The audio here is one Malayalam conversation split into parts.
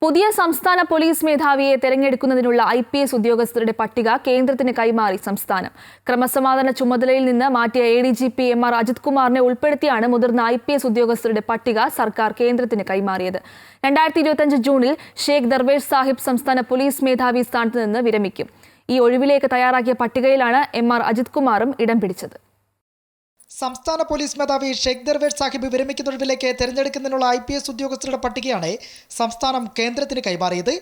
പുതിയ സംസ്ഥാന പോലീസ് മേധാവിയെ തെരഞ്ഞെടുക്കുന്നതിനുള്ള IPS ഉദ്യോഗസ്ഥരുടെ പട്ടിക കേന്ദ്രത്തിന് കൈമാറി സംസ്ഥാനം. ക്രമസമാധാന ചുമതലയിൽ നിന്ന് മാറ്റിയ ADGP MR അജിത് കുമാറിനെ ഉൾപ്പെടുത്തിയാണ് മുതിർന്ന IPS ഉദ്യോഗസ്ഥരുടെ പട്ടിക സർക്കാർ കേന്ദ്രത്തിന് കൈമാറിയത്. 2025 ജൂണിൽ ഷേഖ് ദർവേഷ് സാഹിബ് സംസ്ഥാന പോലീസ് മേധാവി സ്ഥാനത്ത് നിന്ന് വിരമിക്കും. ഈ ഒഴിവിലേക്ക് തയ്യാറാക്കിയ പട്ടികയിലാണ് MR അജിത് കുമാറും ഇടം പിടിച്ചത്. സംസ്ഥാന പോലീസ് മേധാവി ഷേഖ് ദർവേഷ് സാഹിബ് വിരമിക്കുന്നതിലേക്ക് തെരഞ്ഞെടുക്കുന്നതിനുള്ള IPS ഉദ്യോഗസ്ഥരുടെ പട്ടികയാണ് സംസ്ഥാനം കേന്ദ്രത്തിന് കൈമാറിയത്.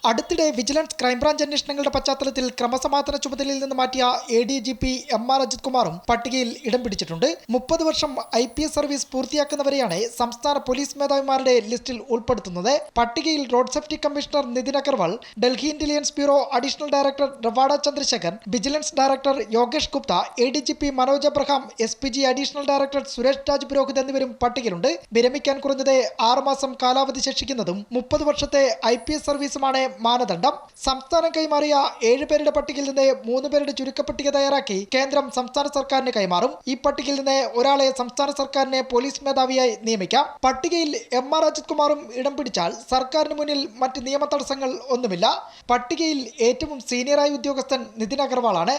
അടുത്തിടെ വിജിലൻസ് ക്രൈംബ്രാഞ്ച് അന്വേഷണങ്ങളുടെ പശ്ചാത്തലത്തിൽ ക്രമസമാധാന ചുമതലയിൽ നിന്ന് മാറ്റിയ ADGP MR അജിത് കുമാറും പട്ടികയിൽ ഇടം പിടിച്ചിട്ടുണ്ട്. 30 വർഷം IPS സർവീസ് പൂർത്തിയാക്കുന്നവരെയാണ് സംസ്ഥാന പോലീസ് മേധാവിമാരുടെ ലിസ്റ്റിൽ ഉൾപ്പെടുത്തുന്നത്. പട്ടികയിൽ road safety commissioner Nitin Agarwal, Delhi intelligence bureau additional director Ravada Chandrasekhar, vigilance director Yogesh Gupta, ADGP Manoj Abraham, SPG additional director Suresh Raj Purohit എന്നിവരും പട്ടികയിലുണ്ട്. വിരമിക്കാൻ കുറഞ്ഞത് 6 മാസം കാലാവധി ശേഷിക്കുന്നതും 30 വർഷത്തെ IPS സർവീസുമാണ് മാനദണ്ഡം. സംസ്ഥാനം കൈമാറിയ 7 പേരുടെ പട്ടികയിൽ നിന്ന് 3 പേരുടെ ചുരുക്കപ്പട്ടിക തയ്യാറാക്കി കേന്ദ്രം സംസ്ഥാന സർക്കാരിന് കൈമാറും. ഈ പട്ടികയിൽ നിന്ന് ഒരാളെ സംസ്ഥാന സർക്കാരിനെ പോലീസ് മേധാവിയായി നിയമിക്കാം. പട്ടികയിൽ MR അജിത് കുമാറും ഇടം പിടിച്ചാൽ സർക്കാരിന് മുന്നിൽ മറ്റ് നിയമ തടസ്സങ്ങൾ ഒന്നുമില്ല. പട്ടികയിൽ ഏറ്റവും സീനിയറായ ഉദ്യോഗസ്ഥൻ നിതിൻ അഗർവാളാണ്.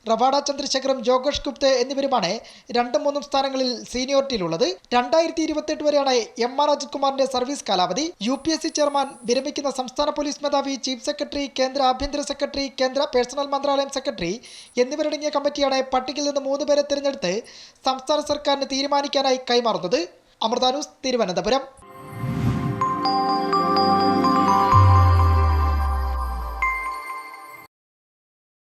റവാഡ ചന്ദ്രശേഖറും യോഗേഷ് ഗുപ്ത എന്നിവരുമാണ് 2ഉം 3ഉം സ്ഥാനങ്ങളിൽ സീനിയോറിറ്റിയിലുള്ളത്. 2028 വരെയാണ് MR അജിത് കുമാറിന്റെ സർവീസ് കാലാവധി. UPSC ചെയർമാൻ, വിരമിക്കുന്ന സംസ്ഥാന പോലീസ് മേധാവി, ചീഫ് സെക്രട്ടറി, കേന്ദ്ര ആഭ്യന്തര സെക്രട്ടറി, കേന്ദ്ര പേഴ്സണൽ മന്ത്രാലയം സെക്രട്ടറി എന്നിവരടങ്ങിയ കമ്മിറ്റിയാണ് പട്ടികയിൽ നിന്ന് 3 പേരെ തിരഞ്ഞെടുത്ത് സംസ്ഥാന സർക്കാരിന് തീരുമാനിക്കാനായി കൈമാറുന്നത്. അമൃത ന്യൂസ്, തിരുവനന്തപുരം.